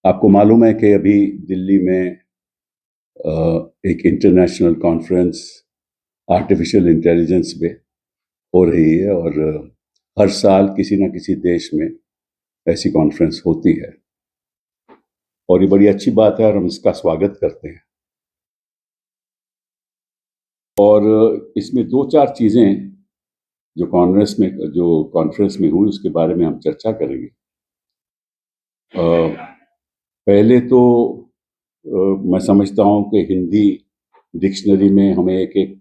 आपको मालूम है कि अभी दिल्ली में एक इंटरनेशनल कॉन्फ्रेंस आर्टिफिशियल इंटेलिजेंस पे हो रही है और हर साल किसी न किसी देश में ऐसी कॉन्फ्रेंस होती है और ये बड़ी अच्छी बात है और हम इसका स्वागत करते हैं। और इसमें दो चार चीज़ें जो कॉन्फ्रेंस में हुई उसके बारे में हम चर्चा करेंगे। पहले तो मैं समझता हूँ कि हिंदी डिक्शनरी में हमें एक एक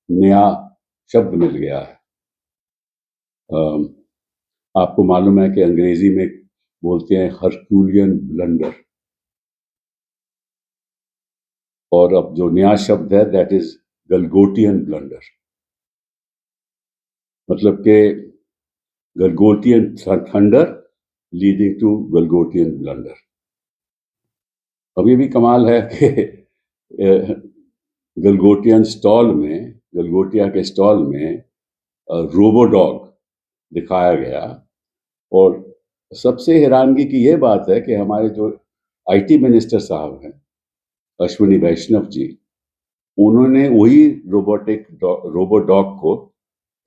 नया शब्द मिल गया है। आपको मालूम है कि अंग्रेजी में बोलते हैं हरक्यूलियन ब्लंडर, और अब जो नया शब्द है दैट इज गलगोटियन ब्लंडर। मतलब कि गलगोटियन थंडर लीडिंग टू गलगोटियन ब्लंडर। अभी भी कमाल है कि गलगोटिया के स्टॉल में रोबोडॉग दिखाया गया। और सबसे हैरानगी की यह बात है कि हमारे जो आईटी मिनिस्टर साहब हैं अश्विनी वैष्णव जी, उन्होंने वही रोबोडॉग को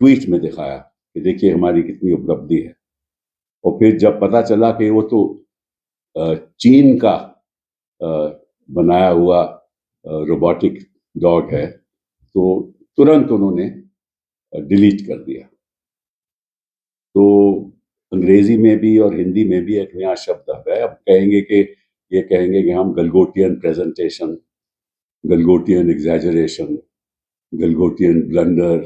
ट्वीट में दिखाया कि देखिए हमारी कितनी उपलब्धि है। और फिर जब पता चला कि वो तो चीन का बनाया हुआ रोबोटिक डॉग है तो तुरंत उन्होंने डिलीट कर दिया। तो अंग्रेजी में भी और हिंदी में भी एक नया शब्द आ है। अब कहेंगे कि हम गलगोटियन प्रेजेंटेशन, गलगोटियन एग्जैजरेशन, गलगोटियन ब्लंडर,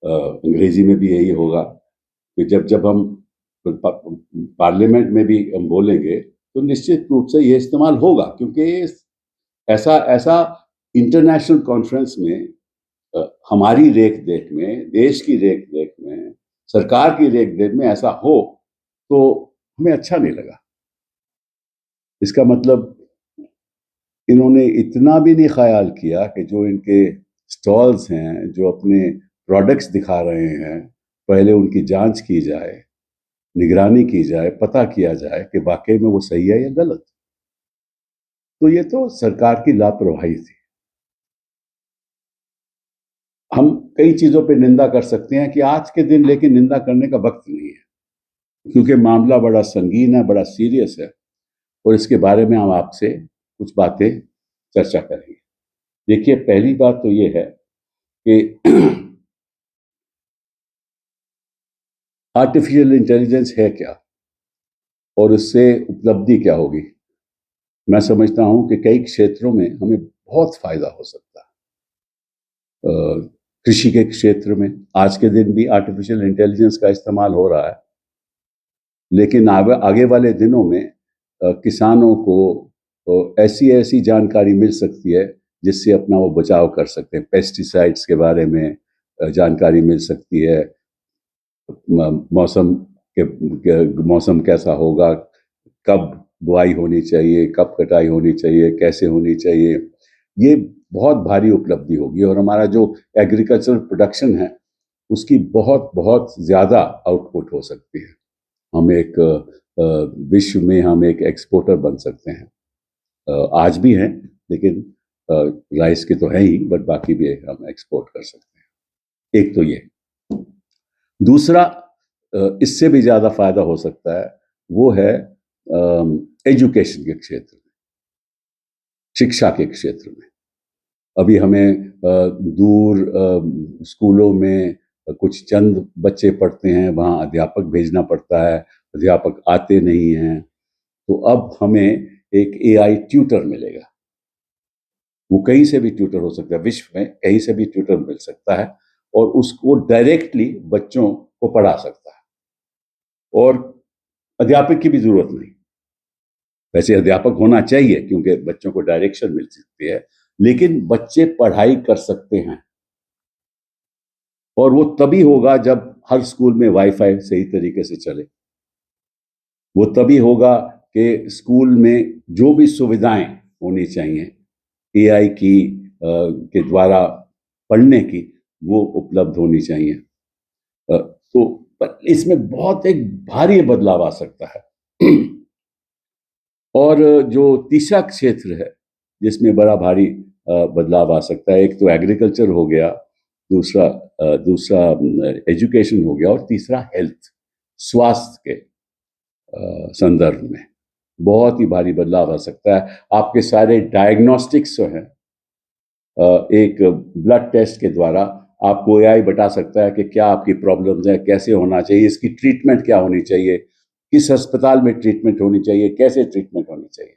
अंग्रेजी में भी यही होगा कि जब हम पार्लियामेंट में भी हम बोलेंगे तो निश्चित रूप से ये इस्तेमाल होगा, क्योंकि ऐसा ऐसा इंटरनेशनल कॉन्फ्रेंस में हमारी रेख देख में, देश की रेख देख में, सरकार की रेख देख में ऐसा हो तो हमें अच्छा नहीं लगा। इसका मतलब इन्होंने इतना भी नहीं ख्याल किया कि जो इनके स्टॉल्स हैं, जो अपने प्रोडक्ट्स दिखा रहे हैं, पहले उनकी जांच की जाए, निगरानी की जाए, पता किया जाए कि वाकई में वो सही है या गलत। तो ये तो सरकार की लापरवाही थी। हम कई चीजों पे निंदा कर सकते हैं कि आज के दिन लेकिन निंदा करने का वक्त नहीं है, क्योंकि मामला बड़ा संगीन है, बड़ा सीरियस है और इसके बारे में हम आपसे कुछ बातें चर्चा करेंगे। देखिए, पहली बात तो ये है कि आर्टिफिशियल इंटेलिजेंस है क्या और उससे उपलब्धि क्या होगी। मैं समझता हूं कि कई क्षेत्रों में हमें बहुत फायदा हो सकता है। कृषि के क्षेत्र में आज के दिन भी आर्टिफिशियल इंटेलिजेंस का इस्तेमाल हो रहा है, लेकिन आगे वाले दिनों में किसानों को ऐसी ऐसी जानकारी मिल सकती है जिससे अपना वो बचाव कर सकते हैं। पेस्टिसाइड्स के बारे में जानकारी मिल सकती है, मौसम कैसा होगा, कब बुआई होनी चाहिए, कब कटाई होनी चाहिए, कैसे होनी चाहिए। ये बहुत भारी उपलब्धि होगी और हमारा जो एग्रीकल्चरल प्रोडक्शन है उसकी बहुत बहुत ज़्यादा आउटपुट हो सकती है। हम एक विश्व में हम एक एक्सपोर्टर बन सकते हैं। आज भी हैं, लेकिन राइस के तो है ही, बट बाकी भी हम एक्सपोर्ट कर सकते हैं। एक तो ये। दूसरा, इससे भी ज़्यादा फायदा हो सकता है, वो है एजुकेशन के क्षेत्र में, शिक्षा के क्षेत्र में। अभी हमें दूर स्कूलों में कुछ चंद बच्चे पढ़ते हैं, वहाँ अध्यापक भेजना पड़ता है, अध्यापक आते नहीं हैं। तो अब हमें एक एआई ट्यूटर मिलेगा। वो कहीं से भी ट्यूटर हो सकता है, विश्व में कहीं से भी ट्यूटर मिल सकता है और उसको डायरेक्टली बच्चों को पढ़ा सकता है और अध्यापक की भी जरूरत नहीं। वैसे अध्यापक होना चाहिए क्योंकि बच्चों को डायरेक्शन मिल सकती है, लेकिन बच्चे पढ़ाई कर सकते हैं और वो तभी होगा जब हर स्कूल में वाईफाई सही तरीके से चले। वो तभी होगा कि स्कूल में जो भी सुविधाएं होनी चाहिए एआई की के द्वारा पढ़ने की, वो उपलब्ध होनी चाहिए। तो इसमें बहुत एक भारी बदलाव आ सकता है। और जो तीसरा क्षेत्र है जिसमें बड़ा भारी बदलाव आ सकता है, एक तो एग्रीकल्चर हो गया, दूसरा दूसरा एजुकेशन हो गया, और तीसरा हेल्थ, स्वास्थ्य के संदर्भ में बहुत ही भारी बदलाव आ सकता है। आपके सारे डायग्नोस्टिक्स जो हैं, एक ब्लड टेस्ट के द्वारा आपको एआई बता सकता है कि क्या आपकी प्रॉब्लम्स है, कैसे होना चाहिए, इसकी ट्रीटमेंट क्या होनी चाहिए, किस अस्पताल में ट्रीटमेंट होनी चाहिए, कैसे ट्रीटमेंट होनी चाहिए।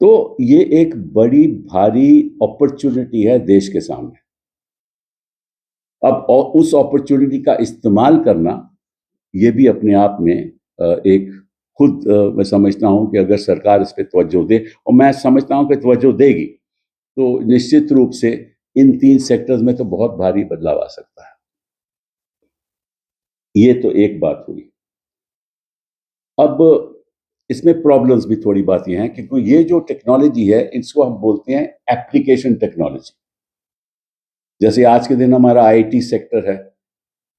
तो ये एक बड़ी भारी अपॉर्चुनिटी है देश के सामने। अब उस अपॉर्चुनिटी का इस्तेमाल करना, ये भी अपने आप में एक खुद मैं समझता हूं कि अगर सरकार इस पर तवज्जो दे, और मैं समझता हूं कि तवज्जो देगी, तो निश्चित रूप से इन 3 सेक्टर्स में तो बहुत भारी बदलाव आ सकता है। ये तो एक बात हुई। अब इसमें प्रॉब्लम्स भी थोड़ी बात ये हैं, क्योंकि ये जो टेक्नोलॉजी है इसको हम बोलते हैं एप्लीकेशन टेक्नोलॉजी। जैसे आज के दिन हमारा आईटी सेक्टर है,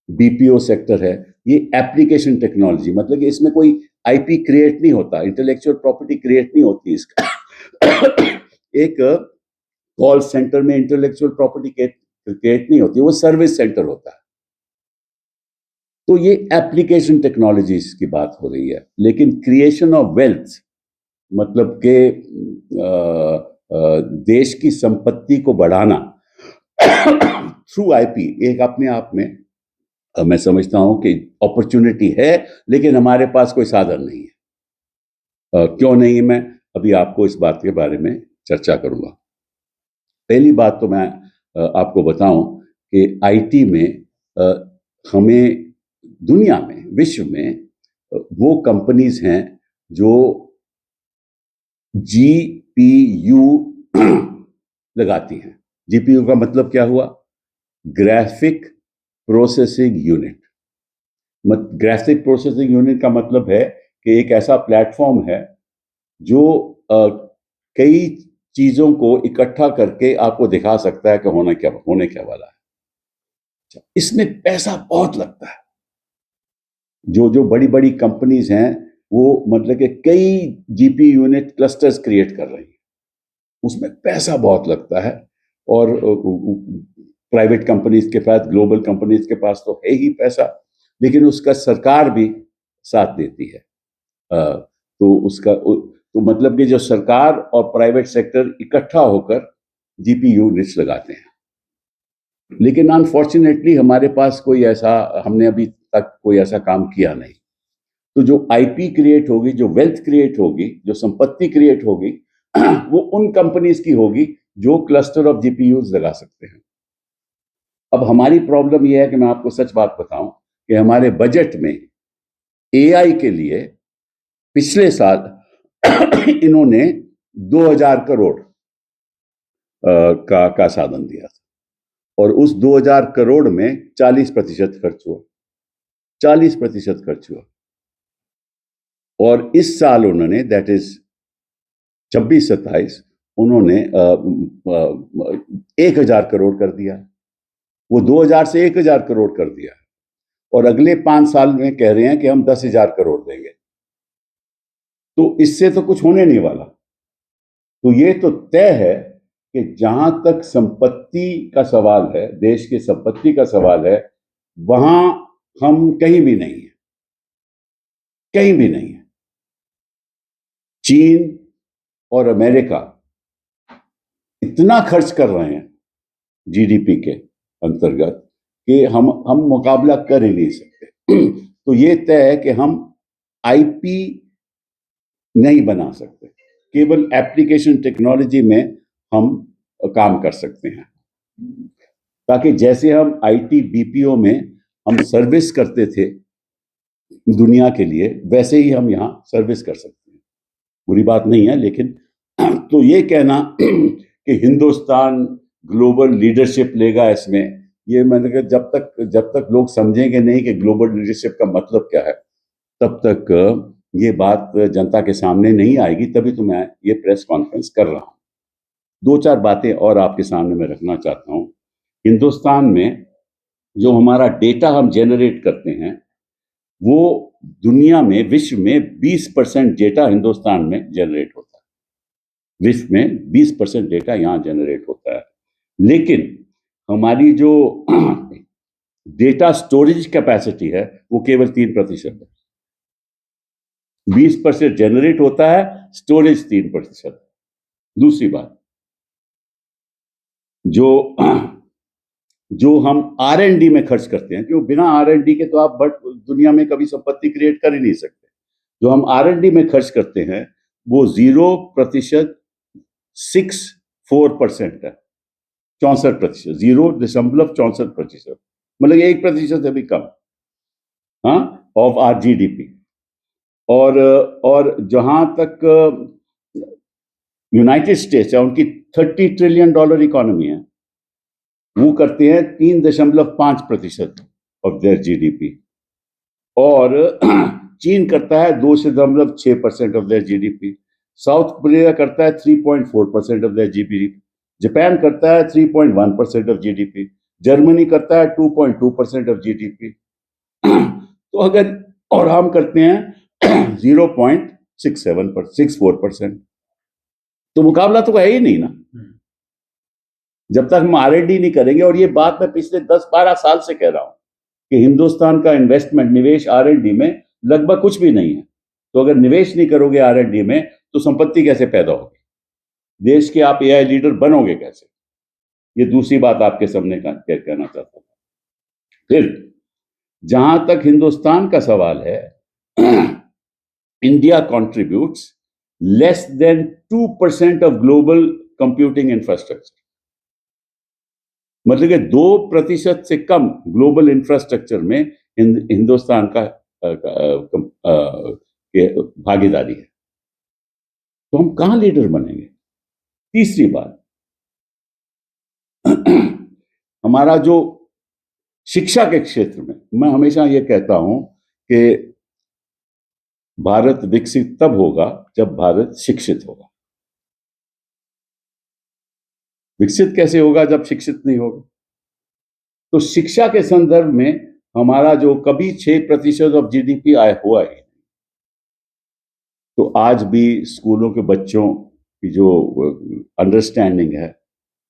बीपीओ सेक्टर है, ये एप्लीकेशन टेक्नोलॉजी, मतलब कि इसमें कोई आईपी क्रिएट नहीं होता, इंटेलेक्चुअल प्रॉपर्टी क्रिएट नहीं होती इसका। एक कॉल सेंटर में इंटेलेक्चुअल प्रॉपर्टी क्रिएट नहीं होती, वो सर्विस सेंटर होता है। तो ये एप्लीकेशन टेक्नोलॉजीज की बात हो रही है। लेकिन क्रिएशन ऑफ वेल्थ, मतलब के देश की संपत्ति को बढ़ाना थ्रू आईपी, एक अपने आप में मैं समझता हूं कि अपॉर्चुनिटी है, लेकिन हमारे पास कोई साधन नहीं है। क्यों नहीं है, मैं अभी आपको इस बात के बारे में चर्चा करूंगा। पहली बात तो मैं आपको बताऊं कि आईटी में हमें दुनिया में, विश्व में वो कंपनीज हैं जो जीपीयू लगाती हैं। जीपीयू का मतलब क्या हुआ? Graphic processing unit. Graphic processing unit का मतलब है कि एक ऐसा प्लेटफॉर्म है जो कई चीजों को इकट्ठा करके आपको दिखा सकता है कि होने क्या वाला है। इसमें पैसा बहुत लगता है। जो बड़ी बड़ी कंपनीज हैं वो मतलब कि कई जीपी यूनिट क्लस्टर्स क्रिएट कर रही हैं, उसमें पैसा बहुत लगता है। और प्राइवेट कंपनीज के पास, ग्लोबल कंपनीज के पास तो है ही पैसा, लेकिन उसका सरकार भी साथ देती है। तो उसका तो मतलब कि जो सरकार और प्राइवेट सेक्टर इकट्ठा होकर जीपी यूनिट्स लगाते हैं। लेकिन अनफॉर्चुनेटली हमारे पास कोई ऐसा, हमने अभी तक कोई ऐसा काम किया नहीं। तो जो आईपी क्रिएट होगी, जो वेल्थ क्रिएट होगी, जो संपत्ति क्रिएट होगी, वो उन कंपनीज की होगी जो क्लस्टर ऑफ जीपीयूज लगा सकते हैं। अब हमारी प्रॉब्लम यह है कि मैं आपको सच बात बताऊं कि हमारे बजट में एआई के लिए पिछले साल इन्होंने 2000 करोड़ का साधन दिया था, और उस 2000 करोड़ में 40% खर्च हुआ। 40% खर्च हुआ। और इस साल उन्होंने, दैट इज 26-27, उन्होंने 1000 करोड़ कर दिया। वो 2000 से 1000 करोड़ कर दिया, और अगले 5 साल में कह रहे हैं कि हम 10,000 करोड़ देंगे। तो इससे तो कुछ होने नहीं वाला। तो ये तो तय है कि जहां तक संपत्ति का सवाल है, देश की संपत्ति का सवाल है, वहां हम कहीं भी नहीं है, कहीं भी नहीं है। चीन और अमेरिका इतना खर्च कर रहे हैं जीडीपी के अंतर्गत कि हम मुकाबला कर ही नहीं सकते। तो ये तय है कि हम आईपी नहीं बना सकते, केवल एप्लीकेशन टेक्नोलॉजी में हम काम कर सकते हैं, ताकि जैसे हम आईटी बीपीओ में हम सर्विस करते थे दुनिया के लिए, वैसे ही हम यहाँ सर्विस कर सकते हैं। बुरी बात नहीं है, लेकिन तो ये कहना कि हिंदुस्तान ग्लोबल लीडरशिप लेगा इसमें, ये मैंने कहा जब तक लोग समझेंगे नहीं कि ग्लोबल लीडरशिप का मतलब क्या है, तब तक ये बात जनता के सामने नहीं आएगी। तभी तो मैं ये प्रेस कॉन्फ्रेंस कर रहा हूँ। 2-4 बातें और आपके सामने मैं रखना चाहता हूँ। हिंदुस्तान में जो हमारा डेटा हम जेनरेट करते हैं, वो दुनिया में, विश्व में 20% डेटा हिंदुस्तान में जनरेट होता है। विश्व में 20% डेटा यहाँ जनरेट होता है, लेकिन हमारी जो डेटा स्टोरेज कैपेसिटी है वो केवल 3% है। 20% जनरेट होता है, स्टोरेज 3%। दूसरी बात, जो हम R&D में खर्च करते हैं, क्यों बिना R&D के तो आप दुनिया में कभी संपत्ति क्रिएट कर ही नहीं सकते। जो हम R&D में खर्च करते हैं वो 0% 64% है। 64%, 0.64%, मतलब 1% से भी कम, हाँ, ऑफ आर GDP। और जहां तक यूनाइटेड स्टेट्स है, उनकी $30 ट्रिलियन इकोनॉमी है, वो करते हैं 3.5% ऑफ देयर GDP। और चीन करता है 2.6% of their GDP। South Korea करता है 3.4% ऑफ देयर GDP। जापान करता है 3.1% ऑफ GDP। जर्मनी करता है 2.2% ऑफ GDP। तो अगर, और हम करते हैं 0.64%, तो मुकाबला तो है ही नहीं ना, जब तक हम R&D नहीं करेंगे। और ये बात मैं पिछले 10-12 साल से कह रहा हूं कि हिंदुस्तान का इन्वेस्टमेंट, निवेश R&D में लगभग कुछ भी नहीं है। तो अगर निवेश नहीं करोगे R&D में तो संपत्ति कैसे पैदा होगी? देश के आप AI लीडर बनोगे कैसे? ये दूसरी बात आपके सामने कहना चाहता हूं। फिर जहां तक हिंदुस्तान का सवाल है, India contributes less than 2% of global computing infrastructure. मतलब कि 2% से कम ग्लोबल इंफ्रास्ट्रक्चर में हिंदुस्तान का भागीदारी है। तो हम कहां लीडर बनेंगे? तीसरी बात, हमारा जो शिक्षा के क्षेत्र में, मैं हमेशा ये कहता हूं कि भारत विकसित तब होगा जब भारत शिक्षित होगा। विकसित कैसे होगा जब शिक्षित नहीं होगा? तो शिक्षा के संदर्भ में हमारा जो कभी 6% ऑफ GDP आया हुआ है, तो आज भी स्कूलों के बच्चों की जो अंडरस्टैंडिंग है,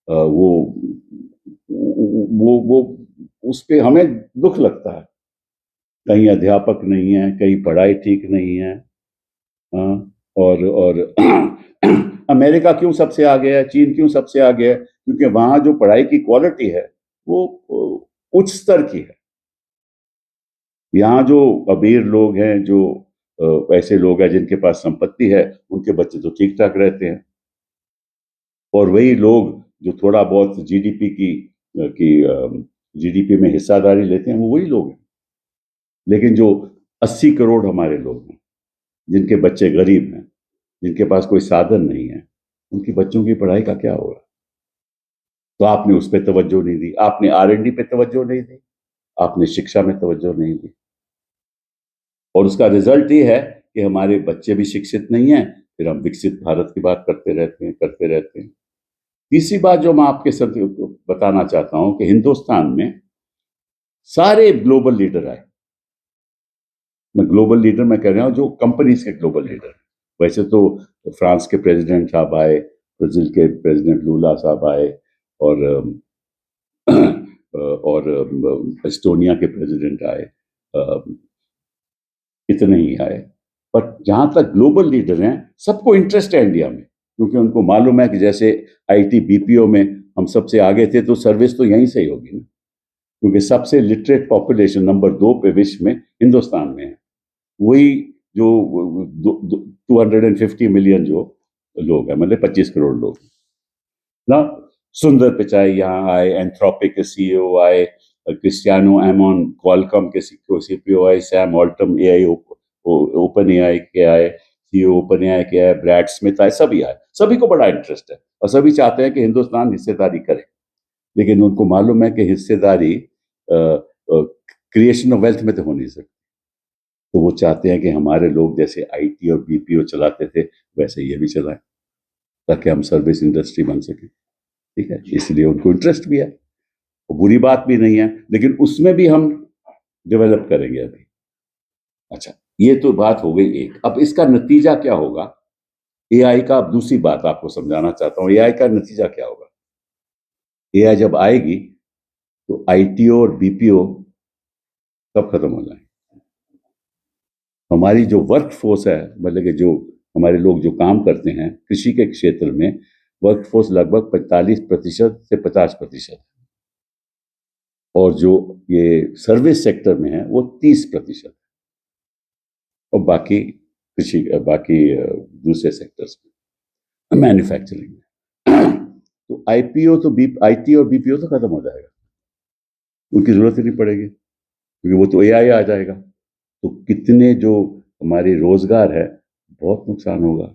वो उस पे हमें दुख लगता है। कहीं अध्यापक नहीं है, कहीं पढ़ाई ठीक नहीं है। और अमेरिका क्यों सबसे आगे है, चीन क्यों सबसे आगे है? क्योंकि वहां जो पढ़ाई की क्वालिटी है वो उच्च स्तर की है। यहाँ जो अमीर लोग हैं, जो ऐसे लोग हैं जिनके पास संपत्ति है, उनके बच्चे तो ठीक ठाक रहते हैं। और वही लोग जो थोड़ा बहुत जीडीपी में हिस्सादारी लेते हैं, वो वही लोग हैं। लेकिन जो 80 करोड़ हमारे लोग हैं, जिनके बच्चे गरीब हैं, जिनके पास कोई साधन नहीं है, उनकी बच्चों की पढ़ाई का क्या होगा? तो आपने उस पर तवज्जो नहीं दी, आपने R&D पे तवज्जो नहीं दी, आपने शिक्षा में तवज्जो नहीं दी। और उसका रिजल्ट ये है कि हमारे बच्चे भी शिक्षित नहीं हैं, फिर हम विकसित भारत की बात करते रहते हैं। तीसरी बात जो मैं आपके साथ बताना चाहता हूं कि हिंदुस्तान में सारे ग्लोबल लीडर आए। मैं ग्लोबल लीडर मैं कह रहा हूं जो कंपनीज के ग्लोबल लीडर। वैसे तो फ्रांस के प्रेसिडेंट साहब आए, ब्राजील के प्रेसिडेंट लूला साहब आए, और एस्टोनिया के प्रेसिडेंट आए, इतने ही आए। पर जहां तक ग्लोबल लीडर हैं, सबको इंटरेस्ट है इंडिया में, क्योंकि उनको मालूम है कि जैसे IT BPO में हम सबसे आगे थे, तो सर्विस तो यहीं से ही होगी ना, क्योंकि सबसे लिटरेट पॉपुलेशन नंबर 2 पे विश्व में हिंदुस्तान में है। वही जो 250 मिलियन जो लोग हैं, मतलब 25 करोड़ लोग ना। सुंदर पिचाई यहाँ आए, एंथ्रोपिक के CEO आए, क्रिस्टियानो एमोन क्वालकॉम के CPO आए, सैम ऑल्टम AI ओपन AI के आए, CEO ओपन AI के आए, ब्रैड स्मिथ आए, सभी आए। सभी को बड़ा इंटरेस्ट है और सभी चाहते हैं कि हिंदुस्तान हिस्सेदारी करे। लेकिन उनको मालूम है कि हिस्सेदारी क्रिएशन ऑफ वेल्थ में तो हो नहीं सकती। तो वो चाहते हैं कि हमारे लोग जैसे IT और BPO चलाते थे, वैसे ये भी चलाएं, ताकि हम सर्विस इंडस्ट्री बन सके। ठीक है, इसलिए उनको इंटरेस्ट भी है, बुरी बात भी नहीं है, लेकिन उसमें भी हम डेवलप करेंगे अभी। अच्छा, ये तो बात हो गई एक। अब इसका नतीजा क्या होगा एआई का? अब दूसरी बात आपको समझाना चाहता हूँ, एआई का नतीजा क्या होगा। एआई जब आएगी तो आईटीओ और बीपीओ सब खत्म हो जाएंगे। हमारी जो वर्क फोर्स है, मतलब कि जो हमारे लोग जो काम करते हैं कृषि के क्षेत्र में, वर्क फोर्स लगभग 45% से 50%, और जो ये सर्विस सेक्टर में है वो 30%, और बाकी कृषि, बाकी दूसरे सेक्टर्स में, मैन्युफैक्चरिंग में। तो आईपीओ तो आईटी और बीपीओ तो खत्म हो जाएगा, उनकी जरूरत ही नहीं पड़ेगी, क्योंकि वो तो एआई आ जाएगा। तो कितने जो हमारे रोजगार है, बहुत नुकसान होगा,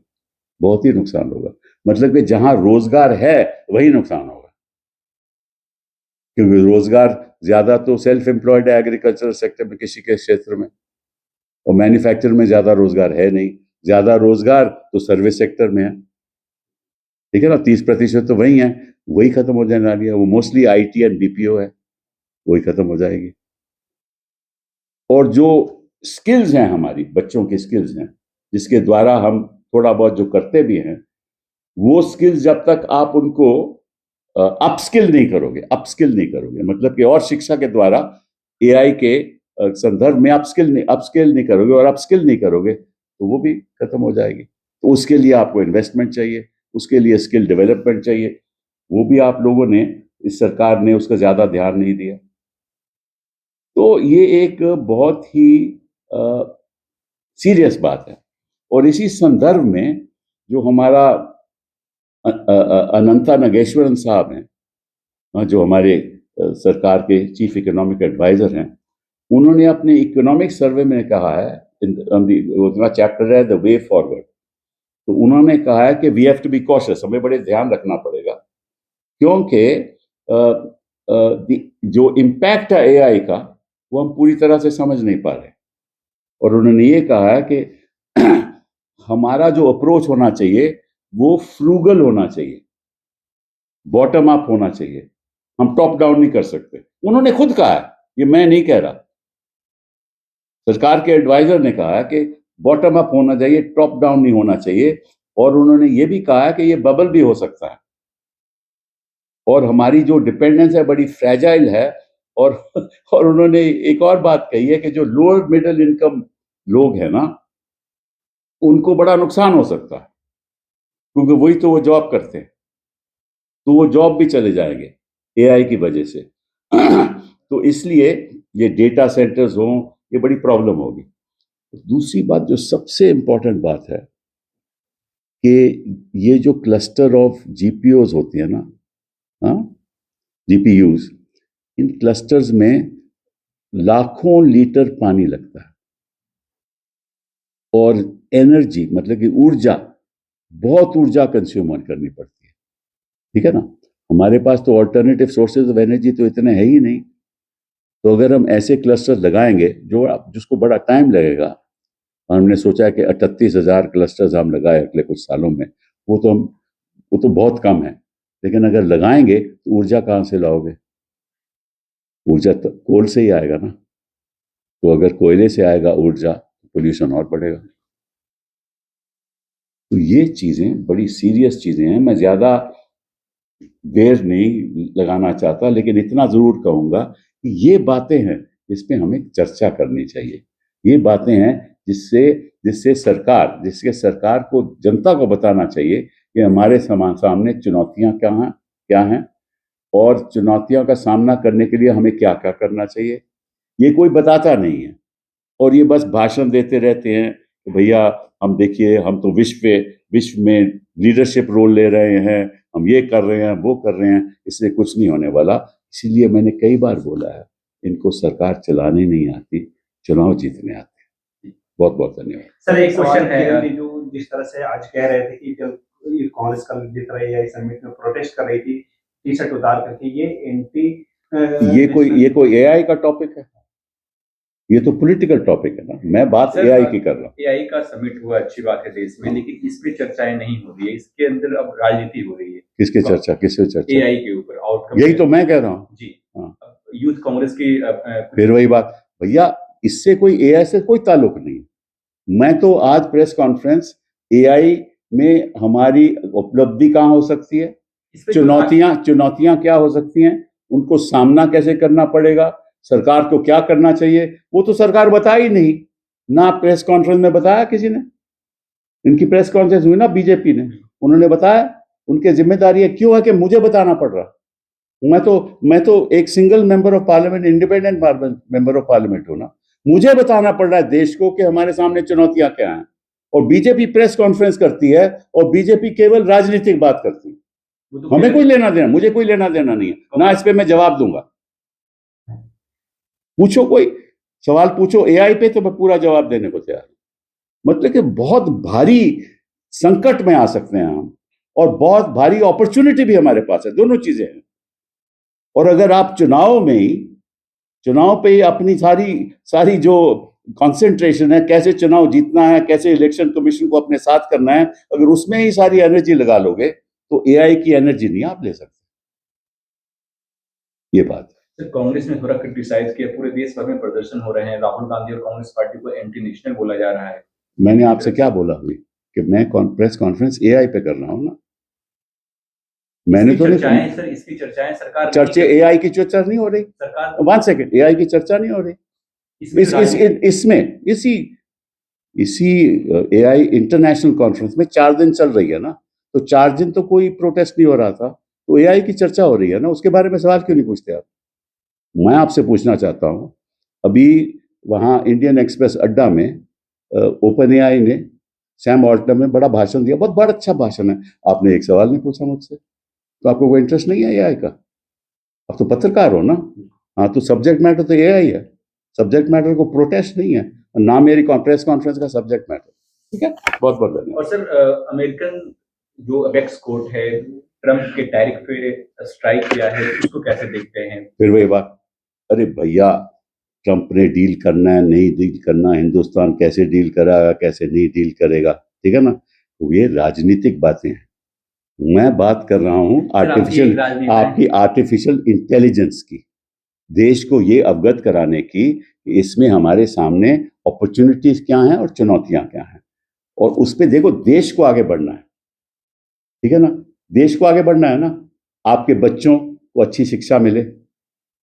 बहुत ही नुकसान होगा। मतलब कि जहां रोजगार है वही नुकसान होगा, क्योंकि रोजगार ज्यादा तो सेल्फ एम्प्लॉयड है एग्रीकल्चर सेक्टर में, कृषि के क्षेत्र में, और मैन्युफैक्चर में ज्यादा रोजगार है नहीं। ज्यादा रोजगार तो सर्विस सेक्टर में है, ठीक है ना। 30% तो वही है, वही खत्म हो जाने वाली है। वो मोस्टली आईटी एंड बीपीओ है, वही खत्म हो जाएगी। और जो स्किल्स हैं हमारी, बच्चों की स्किल्स हैं, जिसके द्वारा हम थोड़ा बहुत जो करते भी हैं, वो स्किल्स जब तक आप उनको अपस्किल नहीं करोगे, अपस्किल नहीं करोगे, मतलब कि और शिक्षा के द्वारा एआई के संदर्भ में अपस्किल नहीं करोगे, और अपस्किल नहीं करोगे तो वो भी खत्म हो जाएगी। तो उसके लिए आपको इन्वेस्टमेंट चाहिए, उसके लिए स्किल डेवलपमेंट चाहिए। वो भी आप लोगों ने, इस सरकार ने उसका ज्यादा ध्यान नहीं दिया। तो ये एक बहुत ही सीरियस बात है। और इसी संदर्भ में जो हमारा अनंता नागेश्वरन साहब हैं, जो हमारे सरकार के चीफ इकोनॉमिक एडवाइजर हैं, उन्होंने अपने इकोनॉमिक सर्वे में कहा है, उनका चैप्टर है द वे फॉरवर्ड। तो उन्होंने कहा है कि we have to be cautious, हमें बड़े ध्यान रखना पड़ेगा, क्योंकि जो इम्पैक्ट है एआई का वो हम पूरी तरह से समझ नहीं पा रहे। और उन्होंने ये कहा है कि हमारा जो अप्रोच होना चाहिए वो फ्रूगल होना चाहिए, बॉटम अप होना चाहिए, हम टॉप डाउन नहीं कर सकते। उन्होंने खुद कहा है, ये मैं नहीं कह रहा, सरकार के एडवाइजर ने कहा है कि बॉटम अप होना चाहिए, टॉप डाउन नहीं होना चाहिए। और उन्होंने ये भी कहा है कि ये बबल भी हो सकता है, और हमारी जो डिपेंडेंस है बड़ी फ्रेजाइल है। और और उन्होंने एक और बात कही है कि जो लोअर मिडिल इनकम लोग हैं ना, उनको बड़ा नुकसान हो सकता है, क्योंकि वही तो वो जॉब करते हैं, तो वो जॉब भी चले जाएंगे एआई की वजह से। तो इसलिए ये डेटा सेंटर्स हों, ये बड़ी प्रॉब्लम होगी। दूसरी बात जो सबसे इंपॉर्टेंट बात है कि ये जो क्लस्टर ऑफ जीपीओज होती है ना, हाँ, जीपीयूज, इन क्लस्टर्स में लाखों लीटर पानी लगता है, और एनर्जी, मतलब कि ऊर्जा, बहुत ऊर्जा कंज्यूम करनी पड़ती है, ठीक है ना। हमारे पास तो ऑल्टरनेटिव सोर्सेज ऑफ एनर्जी तो इतने है ही नहीं। तो अगर हम ऐसे क्लस्टर लगाएंगे जिसको बड़ा टाइम लगेगा, और हमने सोचा कि 38,000 क्लस्टर्स हम लगाए अगले कुछ सालों में, वो तो बहुत कम है। लेकिन अगर लगाएंगे तो ऊर्जा कहाँ से लाओगे? ऊर्जा तो कोल से ही आएगा ना। तो अगर कोयले से आएगा ऊर्जा, तो पोल्यूशन और बढ़ेगा। तो ये चीजें बड़ी सीरियस चीजें हैं। मैं ज्यादा देर नहीं लगाना चाहता, लेकिन इतना जरूर कहूंगा कि ये बातें हैं जिस पे हमें चर्चा करनी चाहिए। ये बातें हैं जिससे सरकार को, जनता को बताना चाहिए कि हमारे सामने चुनौतियां क्या हैं, और चुनौतियों का सामना करने के लिए हमें क्या क्या करना चाहिए। ये कोई बताता नहीं है, और ये बस भाषण देते रहते हैं कि भैया हम देखिए, हम तो विश्व में लीडरशिप रोल ले रहे हैं, हम ये कर रहे हैं, वो कर रहे हैं, इससे कुछ नहीं होने वाला। इसीलिए मैंने कई बार बोला है, इनको सरकार चलाने नहीं आती, चुनाव जीतने आते हैं। बहुत बहुत धन्यवाद सर। एक क्वेश्चन है, जो जिस तरह से आज कह रहे थे कि जब कांग्रेस कल जिस तरह एआई समिट में प्रोटेस्ट कर रही थी टी शर्ट उतार करके, ये एंटी, ये कोई एआई का टॉपिक है? ये तो पॉलिटिकल टॉपिक है ना। मैं बात एआई की कर रहा हूँ। एआई का समिट हुआ, अच्छी बात है देश में, लेकिन इस पे चर्चाएं नहीं हो रही है। इसके अंदर अब राजनीति हो रही है। किसकी चर्चा? एआई के ऊपर आउटकम। यही तो मैं कह रहा हूँ जी। हाँ। यूथ कांग्रेस की फिर वही बात भैया, इससे कोई एआई से कोई ताल्लुक नहीं है। मैं तो आज प्रेस कॉन्फ्रेंस एआई में हमारी उपलब्धि कहाँ हो सकती है, चुनौतियां क्या हो सकती हैं, उनको सामना कैसे करना पड़ेगा, सरकार को क्या करना चाहिए, वो तो सरकार बता ही नहीं ना। प्रेस कॉन्फ्रेंस में बताया किसी ने? इनकी प्रेस कॉन्फ्रेंस हुई ना बीजेपी ने, उन्होंने बताया। उनकी जिम्मेदारी है, क्यों है कि मुझे बताना पड़ रहा। मैं तो एक single member of parliament, independent member of parliament हूं ना, मुझे बताना पड़ रहा है देश को कि हमारे सामने चुनौतियां क्या हैं। और बीजेपी प्रेस कॉन्फ्रेंस करती है और बीजेपी केवल राजनीतिक बात करती है। हमें कोई लेना देना, मुझे कोई लेना देना नहीं है ना, इस पे मैं जवाब दूंगा। पूछो, कोई सवाल पूछो एआई पे, तो मैं पूरा जवाब देने को तैयार हूं। मतलब कि बहुत भारी संकट में आ सकते हैं हम, और बहुत भारी अपॉर्चुनिटी भी हमारे पास है, दोनों चीजें हैं। और अगर आप चुनाव पे ही अपनी सारी जो कंसंट्रेशन है, कैसे चुनाव जीतना है, कैसे इलेक्शन कमीशन को अपने साथ करना है, अगर उसमें ही सारी एनर्जी लगा लोगे तो एआई की एनर्जी नहीं आप ले सकते। ये बात है। कांग्रेस ने थोड़ा क्रिटिसाइज किया, पूरे देश भर में प्रदर्शन हो रहे हैं, राहुल गांधी और कांग्रेस पार्टी को एंटी नेशनल बोला जा रहा है। मैंने आपसे क्या बोला अभी कि मैं प्रेस कॉन्फ्रेंस एआई पे कर रहा हूं ना। मैंने तो सर इसकी चर्चाएं सरकार चर्चा एआई की चर्चा नहीं हो रही। सरकार 1 सेकंड, एआई की चर्चा नहीं हो रही इसमें इसी एआई इंटरनेशनल कॉन्फ्रेंस में 4 दिन चल रही है ना, तो 4 दिन तो कोई प्रोटेस्ट नहीं हो रहा था, तो एआई की चर्चा हो रही है ना, उसके बारे में सवाल क्यों नहीं पूछते आप? मैं आपसे पूछना चाहता हूं, अभी वहां इंडियन एक्सप्रेस अड्डा में ओपन एआई ने सैम ऑल्टनर में बड़ा भाषण दिया, बहुत बड़ा अच्छा भाषण है। आपने एक सवाल नहीं पूछा मुझसे, तो आपको कोई इंटरेस्ट नहीं है एआई का? आप तो पत्रकार हो ना। हाँ, तो सब्जेक्ट मैटर तो एआई है, सब्जेक्ट मैटर को प्रोटेस्ट नहीं है, ना मेरी प्रेस कॉन्फ्रेंस का सब्जेक्ट मैटर। ठीक है, बहुत बहुत धन्यवाद। और सर, अमेरिकन जो अपेक्स कोर्ट है, ट्रंप के टैरिफ पे स्ट्राइक किया है, उसको कैसे देखते हैं? फिर वही बात, अरे भैया, ट्रंप ने डील करना है, नहीं डील करना, हिंदुस्तान कैसे डील करेगा, कैसे नहीं डील करेगा, ठीक है ना, तो ये राजनीतिक बातें हैं। मैं बात कर रहा हूं आपकी आर्टिफिशियल इंटेलिजेंस की, देश को ये अवगत कराने की कि इसमें हमारे सामने अपॉर्चुनिटीज क्या हैं और चुनौतियां क्या हैं, और उस पर देखो, देश को आगे बढ़ना है, ठीक है ना, देश को आगे बढ़ना है ना। आपके बच्चों को अच्छी शिक्षा मिले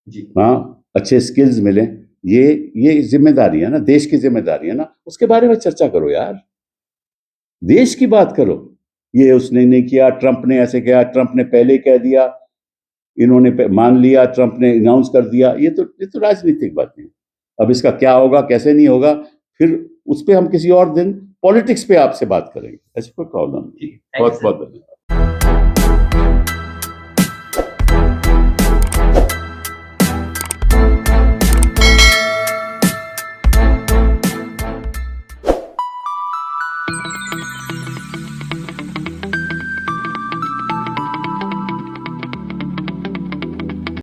जी, हाँ, अच्छे स्किल्स मिले, ये जिम्मेदारी है ना, देश की जिम्मेदारी है ना। उसके बारे में चर्चा करो यार, देश की बात करो। ये उसने नहीं किया, ट्रंप ने ऐसे किया, ट्रंप ने पहले कह दिया, इन्होंने मान लिया, ट्रंप ने अनाउंस कर दिया, ये तो राजनीतिक बातें हैं। अब इसका क्या होगा, कैसे नहीं होगा, फिर उस पर हम किसी और दिन पॉलिटिक्स पे आपसे बात करेंगे, ऐसी कोई प्रॉब्लम नहीं। बहुत बहुत धन्यवाद।